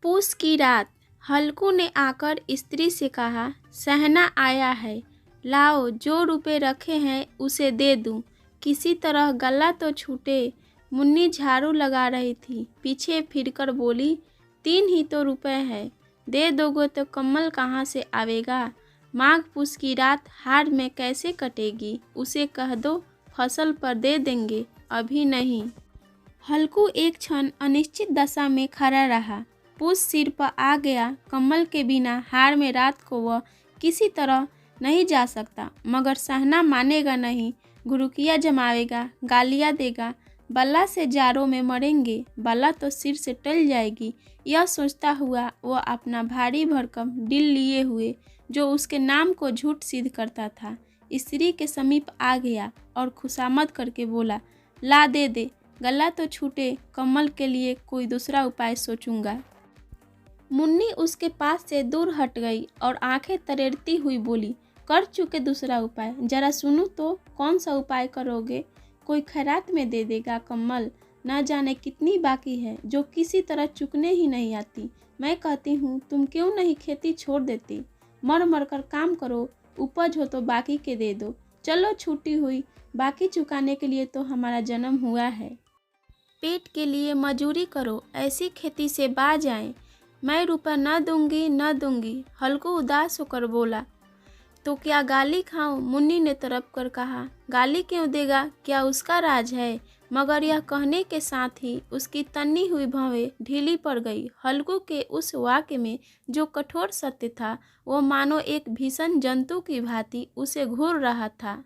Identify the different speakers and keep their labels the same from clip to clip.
Speaker 1: पूस की रात हल्कू ने आकर स्त्री से कहा, सहना आया है, लाओ जो रुपए रखे हैं उसे दे दूं, किसी तरह गला तो छूटे। मुन्नी झाड़ू लगा रही थी, पीछे फिरकर बोली, 3 ही तो रुपए है, दे दोगे तो कम्बल कहाँ से आवेगा। माघ पूस की रात हाड़ में कैसे कटेगी, उसे कह दो फसल पर दे देंगे, अभी नहीं। हल्कू एक क्षण अनिश्चित दशा में खड़ा रहा। पूस सिर पर आ गया, कम्बल के बिना हाड़ में रात को वह किसी तरह नहीं जा सकता, मगर सहना मानेगा नहीं, घुड़कियाँ जमावेगा, गालियाँ देगा, बल्ला से जाड़ों में मरेंगे, बल्ला तो सिर से टल जाएगी। यह सोचता हुआ वह अपना भारी भरकम दिल लिए हुए, जो उसके नाम को झूठ सिद्ध करता था, स्त्री के समीप आ गया और खुशामद करके बोला, ला दे दे, गला तो छूटे, कम्बल के लिए कोई दूसरा उपाय सोचूंगा। मुन्नी उसके पास से दूर हट गई और आंखें तरेरती हुई बोली, कर चुके दूसरा उपाय, जरा सुनो तो, कौन सा उपाय करोगे। कोई खैरात में दे देगा कम्बल, न जाने कितनी बाकी है जो किसी तरह चुकने ही नहीं आती। मैं कहती हूँ तुम क्यों नहीं खेती छोड़ देती, मर मर कर काम करो, उपज हो तो बाकी के दे दो। चलो छुट्टी हुई, बाकी चुकाने के लिए तो हमारा जन्म हुआ है। पेट के लिए मजूरी करो, ऐसी खेती से बाज आए। मैं रुपया न दूंगी न दूंगी, हल्कू उदास होकर बोला। तो क्या गाली खाऊं, मुन्नी ने तड़प कर कहा। गाली क्यों देगा, क्या उसका राज है। मगर यह कहने के साथ ही उसकी तन्नी हुई भवें ढीली पड़ गई। हल्कू के उस वाक्य में जो कठोर सत्य था, वो मानो एक भीषण जंतु की भांति उसे घूर रहा था।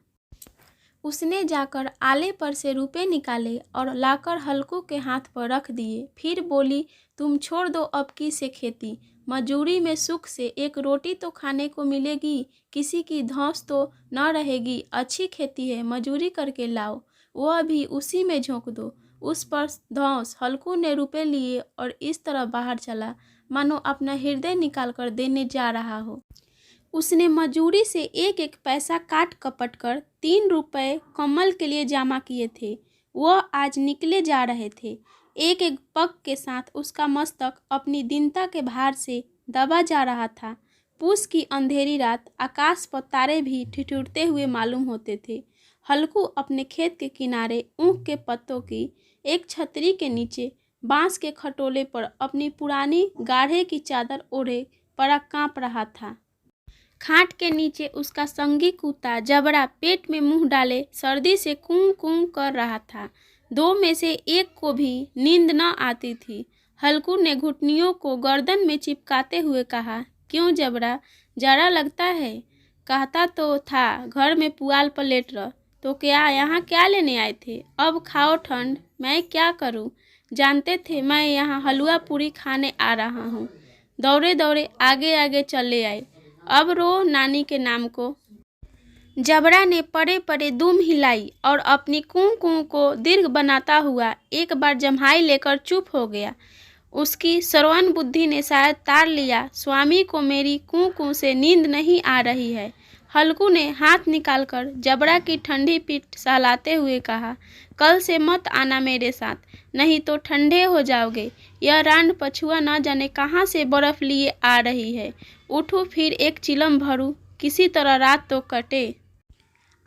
Speaker 1: उसने जाकर आले पर से रुपए निकाले और लाकर हल्कू के हाथ पर रख दिए। फिर बोली, तुम छोड़ दो अब की से खेती, मजूरी में सुख से एक रोटी तो खाने को मिलेगी, किसी की धौंस तो न रहेगी। अच्छी खेती है, मजूरी करके लाओ, वह भी उसी में झोंक दो, उस पर धौंस। हल्कू ने रुपए लिए और इस तरह बाहर चला मानो अपना हृदय निकाल कर देने जा रहा हो। उसने मजूरी से एक एक पैसा काट कपट कर 3 रुपए कम्बल के लिए जमा किए थे। वह आज निकले जा रहे थे। एक एक पग के साथ उसका मस्तक अपनी दीनता के भार से दबा जा रहा था। पूस की अंधेरी रात, आकाश पर तारे भी ठिठुरते हुए मालूम होते थे। हल्कू अपने खेत के किनारे ऊख के पत्तों की एक छतरी के नीचे बांस के खटोले पर अपनी पुरानी गाढ़े की चादर ओढ़े पड़ा कांप रहा था। खाट के नीचे उसका संगी कुत्ता जबड़ा पेट में मुंह डाले सर्दी से कूं कूं कर रहा था। 2 में से एक को भी नींद न आती थी। हल्कू ने घुटनियों को गर्दन में चिपकाते हुए कहा, क्यों जबड़ा, जाड़ा लगता है। कहता तो था घर में पुआल पर लेट रह, तो क्या यहाँ क्या लेने आए थे। अब खाओ ठंड, मैं क्या करूँ, जानते थे मैं यहाँ हलवा पूरी खाने आ रहा हूँ। दौड़े दौड़े आगे आगे चले आए, अब रो नानी के नाम को। जबड़ा ने पड़े पड़े दुम हिलाई और अपनी कूं कूं को दीर्घ बनाता हुआ एक बार जम्हाई लेकर चुप हो गया। उसकी श्रवण बुद्धि ने शायद तार लिया, स्वामी को मेरी कूं कूं से नींद नहीं आ रही है। हल्कू ने हाथ निकालकर जबड़ा की ठंडी पीठ सहलाते हुए कहा, कल से मत आना मेरे साथ, नहीं तो ठंडे हो जाओगे। यह रांड पछुआ न जाने कहाँ से बर्फ लिए आ रही है। उठो फिर एक चिलम भरूं, किसी तरह रात तो कटे।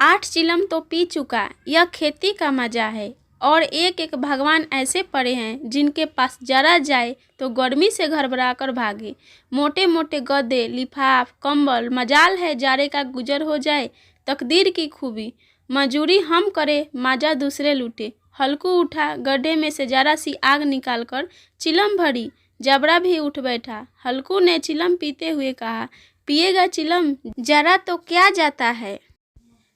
Speaker 1: 8 चिलम तो पी चुका, यह खेती का मजा है। और एक एक भगवान ऐसे पड़े हैं जिनके पास जरा जाए तो गर्मी से घबरा कर भागे। मोटे मोटे गद्दे, लिफाफ, कंबल, मजाल है जाड़े का गुजर हो जाए, तकदीर की खूबी। मजूरी हम करे, माजा दूसरे लूटे। हल्कू उठा, गड्ढे में से जरा सी आग निकालकर चिलम भरी। जबड़ा भी उठ बैठा। हल्कू ने चिलम पीते हुए कहा, पिएगा चिलम, जरा तो क्या जाता है,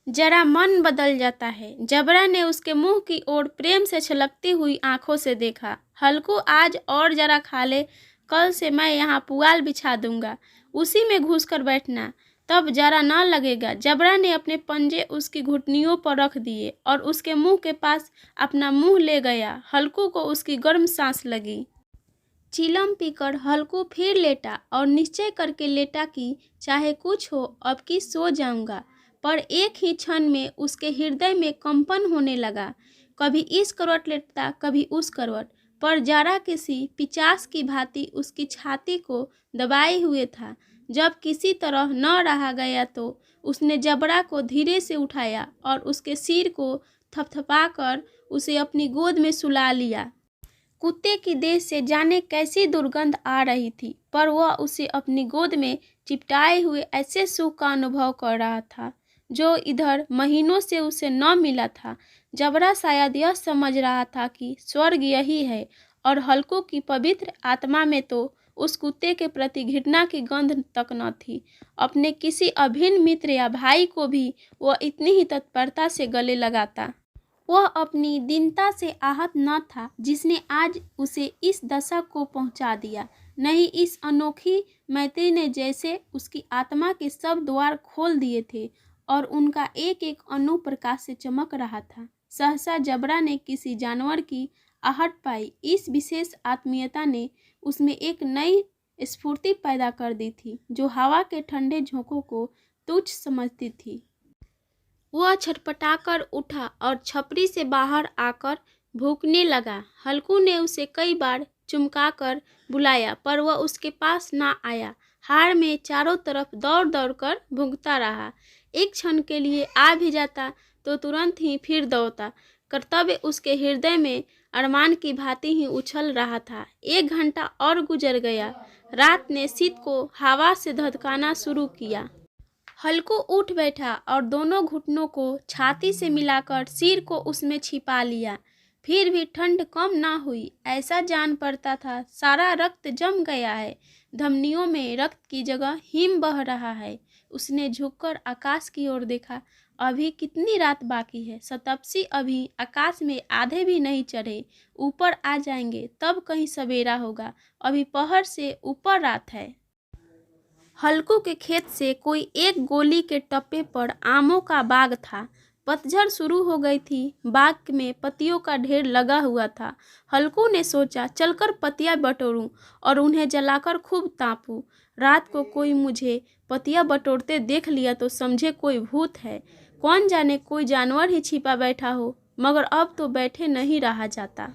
Speaker 1: जरा मन बदल जाता है। जबरा ने उसके मुंह की ओर प्रेम से छलकती हुई आंखों से देखा। हल्कू आज और जरा खा ले, कल से मैं यहाँ पुआल बिछा दूंगा, उसी में घुसकर बैठना, तब जरा न लगेगा। जबरा ने अपने पंजे उसकी घुटनियों पर रख दिए और उसके मुंह के पास अपना मुंह ले गया। हल्कू को उसकी गर्म सांस लगी। चिलम पीकर हल्कू फिर लेटा और निश्चय करके लेटा कि चाहे कुछ हो अब की सो जाऊंगा। पर एक ही क्षण में उसके हृदय में कंपन होने लगा। कभी इस करवट लेटता, कभी उस करवट। पर जरा किसी पिचास की भांति उसकी छाती को दबाए हुए था। जब किसी तरह न रहा गया तो उसने जबरा को धीरे से उठाया और उसके सिर को थपथपाकर उसे अपनी गोद में सुला लिया। कुत्ते की देह से जाने कैसी दुर्गंध आ रही थी, पर वह उसे अपनी गोद में चिपटाए हुए ऐसे सुख का अनुभव कर रहा था जो इधर महीनों से उसे न मिला था। जबरा शायद यह समझ रहा था कि स्वर्ग यही है, और हल्कू की पवित्र आत्मा में तो उस कुत्ते के प्रति घृणा की गंध तक न थी। अपने किसी अभिन्न मित्र या भाई को भी वह इतनी ही तत्परता से गले लगाता। वह अपनी दीनता से आहत न था जिसने आज उसे इस दशा को पहुंचा दिया। नहीं, इस अनोखी मैत्री ने जैसे उसकी आत्मा के सब द्वार खोल दिए थे और उनका एक एक अणु प्रकाश से चमक रहा था। सहसा जबरा ने किसी जानवर की आहट पाई। इस विशेष आत्मीयता ने उसमें एक नई स्फूर्ति पैदा कर दी थी जो हवा के ठंडे झोंकों को तुच्छ समझती थी। वह छटपटाकर उठा और छपरी से बाहर आकर भूखने लगा। हल्कू ने उसे कई बार चुमकाकर बुलाया, पर वह उसके पास ना आया। हार में चारों तरफ दौड़ दौड़ कर भूखता रहा। एक क्षण के लिए आ भी जाता तो तुरंत ही फिर दौड़ता। कर्तव्य उसके हृदय में अरमान की भांति ही उछल रहा था। 1 घंटा और गुजर गया। रात ने शीत को हवा से धधकाना शुरू किया। हल्कू उठ बैठा और दोनों घुटनों को छाती से मिलाकर सिर को उसमें छिपा लिया। फिर भी ठंड कम ना हुई। ऐसा जान पड़ता था सारा रक्त जम गया है, धमनियों में रक्त की जगह हिम बह रहा है। उसने झुककर आकाश की ओर देखा। अभी कितनी रात बाकी है? सतपसी अभी आकाश में आधे भी नहीं चढ़े। ऊपर आ जाएंगे तब कहीं सवेरा होगा। अभी पहर से ऊपर रात है। हल्कू के खेत से कोई 1 गोली के टप्पे पर आमों का बाग था। पतझड़ शुरू हो गई थी। बाग में पत्तियों का ढेर लगा हुआ था। हल्कू ने सोचा चलकर पत्तियां बटोरूं और उन्हें जलाकर खूब तापूं। रात को कोई मुझे पत्तियां बटोरते देख लिया तो समझे कोई भूत है। कौन जाने कोई जानवर ही छिपा बैठा हो, मगर अब तो बैठे नहीं रहा जाता।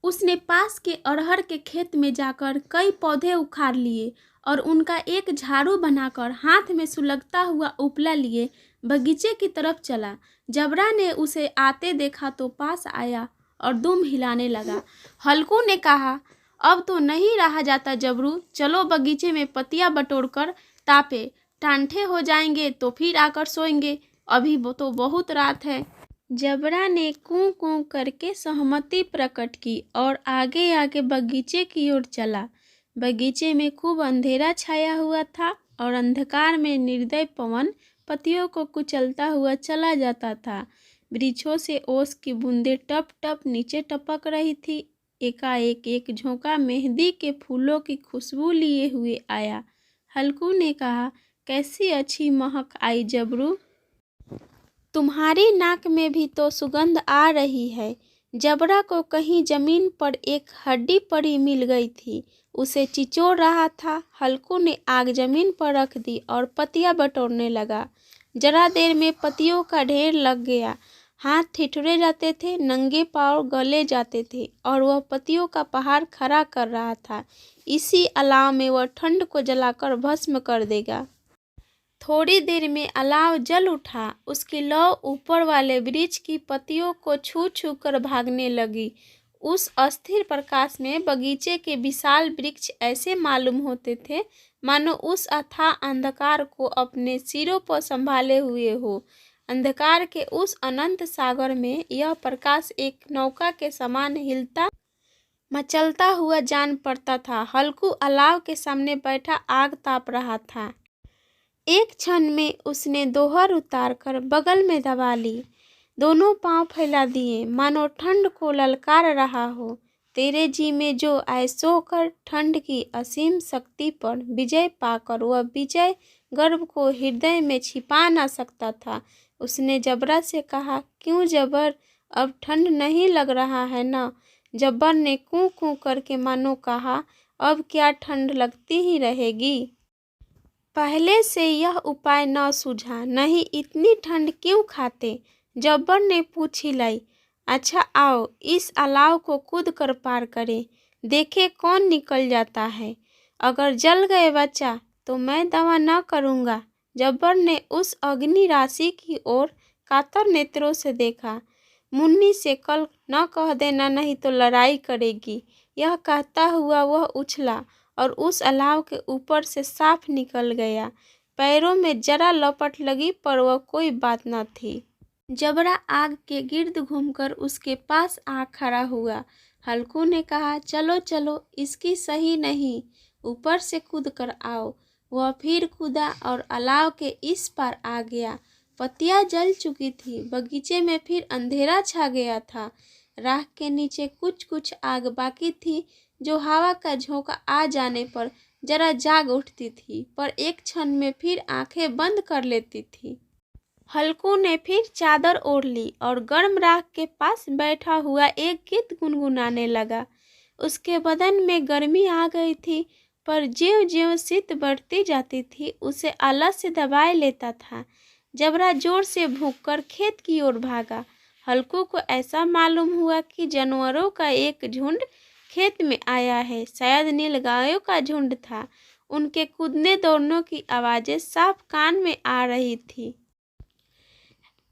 Speaker 1: उसने पास के अरहर के खेत में जाकर कई पौधे उखाड़ लिए और उनका एक झाड़ू बनाकर हाथ में सुलगता हुआ उपला लिए बगीचे की तरफ चला। जबरा ने उसे आते देखा तो पास आया और दुम हिलाने लगा। हल्कू ने कहा, अब तो नहीं रहा जाता जबरू, चलो बगीचे में पत्तियां बटोर कर तापे। टांठे हो जाएंगे तो फिर आकर सोएंगे, अभी तो बहुत रात है। जबरा ने कूं कूं करके सहमति प्रकट की और आगे आगे बगीचे की ओर चला। बगीचे में खूब अंधेरा छाया हुआ था और अंधकार में निर्दय पवन पत्तियों को कुचलता हुआ चला जाता था। वृक्षों से ओस की बूंदें टप टप नीचे टपक रही थी। एकाएक एक झोंका मेहंदी के फूलों की खुशबू लिए हुए आया। हल्कू ने कहा, कैसी अच्छी महक आई जबरू, तुम्हारी नाक में भी तो सुगंध आ रही है। जबरा को कहीं जमीन पर एक हड्डी पड़ी मिल गई थी, उसे चिचोड़ रहा था। हल्कू ने आग जमीन पर रख दी और पत्तियां बटोरने लगा। जरा देर में पत्तियों का ढेर लग गया। हाथ ठिठुरे जाते थे, नंगे पांव गले जाते थे और वह पत्तियों का पहाड़ खड़ा कर रहा था। इसी अलाव में वह ठंड को जलाकर भस्म कर देगा। थोड़ी देर में अलाव जल उठा। उसकी लौ ऊपर वाले वृक्ष की पत्तियों को छू छू कर भागने लगी। उस अस्थिर प्रकाश में बगीचे के विशाल वृक्ष ऐसे मालूम होते थे मानो उस अथाह अंधकार को अपने सिरों पर संभाले हुए हो। अंधकार के उस अनंत सागर में यह प्रकाश एक नौका के समान हिलता मचलता हुआ जान पड़ता था। हल्कू अलाव के सामने बैठा आग ताप रहा था। एक क्षण में उसने दोहर उतार कर बगल में दबा ली। दोनों पांव फैला दिए मानो ठंड को ललकार रहा हो। तेरे जी में जो आए सो कर। ठंड की असीम शक्ति पर विजय पाकर वह विजय गर्व को हृदय में छिपा ना सकता था। उसने जबरा से कहा, क्यों जबर, अब ठंड नहीं लग रहा है ना? जब्बर ने कूं कूं करके मानो कहा, अब क्या ठंड लगती ही रहेगी। पहले से यह उपाय न सूझा, नहीं इतनी ठंड क्यों खाते? जब्बर ने पूछ हिलाई। अच्छा आओ इस अलाव को कूद कर पार करें, देखे कौन निकल जाता है। अगर जल गए बच्चा तो मैं दवा न करूँगा। जब्बर ने उस अग्नि राशि की ओर कातर नेत्रों से देखा। मुन्नी से कल न कह देना, नहीं तो लड़ाई करेगी। यह कहता हुआ वह उछला और उस अलाव के ऊपर से साफ निकल गया। पैरों में जरा लपट लगी पर वह कोई बात न थी। जबरा आग के गिर्द घूमकर उसके पास आ खड़ा हुआ। हल्कू ने कहा, चलो चलो, इसकी सही नहीं, ऊपर से कूद कर आओ। वह फिर कूदा और अलाव के इस पार आ गया। पत्तियां जल चुकी थी, बगीचे में फिर अंधेरा छा गया था। राख के नीचे कुछ कुछ आग बाकी थी, जो हवा का झोंका आ जाने पर जरा जाग उठती थी, पर एक क्षण में फिर आंखें बंद कर लेती थी। हल्कू ने फिर चादर ओढ़ ली और गर्म राख के पास बैठा हुआ एक गीत गुनगुनाने लगा। उसके बदन में गर्मी आ गई थी, पर ज्यों ज्यों शीत बढ़ती जाती थी उसे आलस से दबाए लेता था। जबरा जोर से भूंककर खेत की ओर भागा। हल्कू को ऐसा मालूम हुआ कि जानवरों का एक झुंड खेत में आया है। शायद नीलगायों का झुंड था। उनके कूदने दौड़ने की आवाज़ें साफ कान में आ रही थी।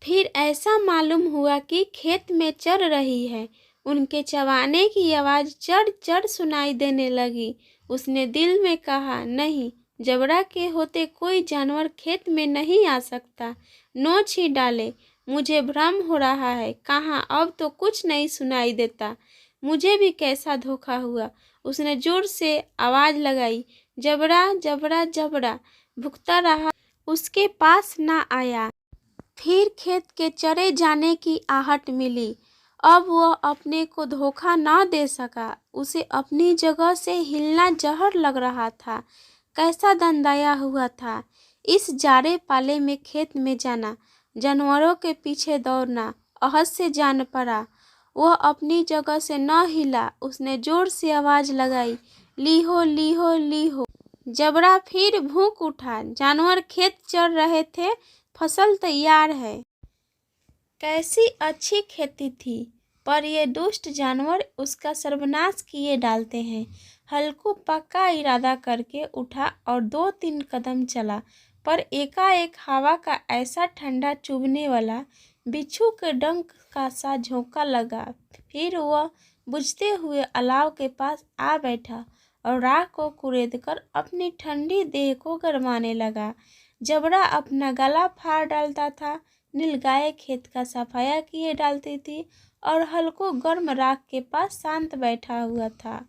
Speaker 1: फिर ऐसा मालूम हुआ कि खेत में चर रही है। उनके चबाने की आवाज़ चढ़ चढ़ सुनाई देने लगी। उसने दिल में कहा, नहीं, जबरा के होते कोई जानवर खेत में नहीं आ सकता। नोच ही डाले, मुझे भ्रम हो रहा है। कहाँ, अब तो कुछ नहीं सुनाई देता। मुझे भी कैसा धोखा हुआ। उसने जोर से आवाज़ लगाई, जबरा जबरा जबरा। भुगता रहा, उसके पास ना आया। फिर खेत के चरे जाने की आहट मिली। अब वह अपने को धोखा न दे सका। उसे अपनी जगह से हिलना जहर लग रहा था। कैसा दंदाया हुआ था। इस जाड़े पाले में खेत में जाना, जानवरों के पीछे दौड़ना, अहद से जान पड़ा। वह अपनी जगह से न हिला। उसने जोर से आवाज़ लगाई, लीहो लीहो लीहो। जबरा फिर भूंक उठा। जानवर खेत चर रहे थे, फसल तैयार है। कैसी अच्छी खेती थी, पर ये दुष्ट जानवर उसका सर्वनाश किए डालते हैं। हल्कू पक्का इरादा करके उठा और 2-3 कदम चला, पर एकाएक हवा का ऐसा ठंडा चुभने वाला बिच्छू के डंक का सा झोंका लगा। फिर वह बुझते हुए अलाव के पास आ बैठा और राख को कुरेदकर अपनी ठंडी देह को गरमाने लगा। जबरा अपना गला फाड़ डालता था, नीलगाय खेत का सफाया किए डालती थी और हल्कू गर्म राख के पास शांत बैठा हुआ था।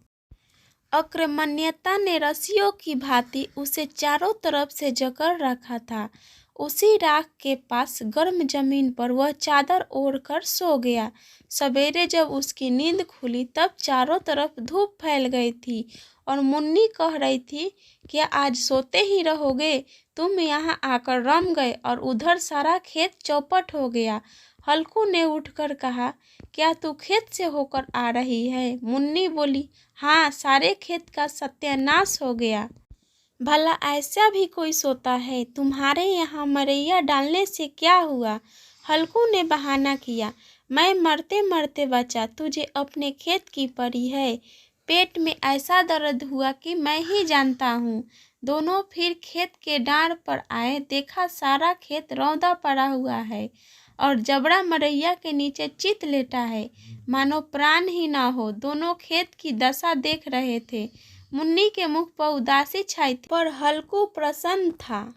Speaker 1: अक्रमण्यता ने रस्सियों की भांति उसे चारों तरफ से जकड़ रखा था। उसी राख के पास गर्म जमीन पर वह चादर ओढ़कर सो गया। सवेरे जब उसकी नींद खुली तब चारों तरफ धूप फैल गई थी और मुन्नी कह रही थी, क्या आज सोते ही रहोगे? तुम यहाँ आकर रम गए और उधर सारा खेत चौपट हो गया। हल्कू ने उठकर कहा, क्या तू खेत से होकर आ रही है? मुन्नी बोली, हाँ, सारे खेत का सत्यानाश हो गया। भला ऐसा भी कोई सोता है? तुम्हारे यहाँ मरैया डालने से क्या हुआ? हल्कू ने बहाना किया, मैं मरते मरते बचा, तुझे अपने खेत की पड़ी है। पेट में ऐसा दर्द हुआ कि मैं ही जानता हूँ। दोनों फिर खेत के डाँड़ पर आए। देखा सारा खेत रौंदा पड़ा हुआ है और जबड़ा मरैया के नीचे चित लेटा है, मानो प्राण ही ना हो। दोनों खेत की दशा देख रहे थे। मुन्नी के मुख पर उदासी छाई थी, पर हल्कू प्रसन्न था।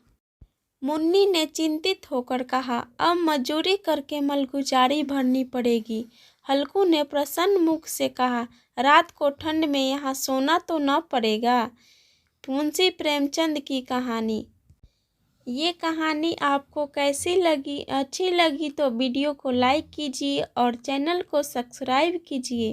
Speaker 1: मुन्नी ने चिंतित होकर कहा, अब मजूरी करके मलगुजारी भरनी पड़ेगी। हल्कू ने प्रसन्न मुख से कहा, रात को ठंड में यहाँ सोना तो न पड़ेगा। मुंशी प्रेमचंद की कहानी। ये कहानी आपको कैसी लगी? अच्छी लगी तो वीडियो को लाइक कीजिए और चैनल को सब्सक्राइब कीजिए।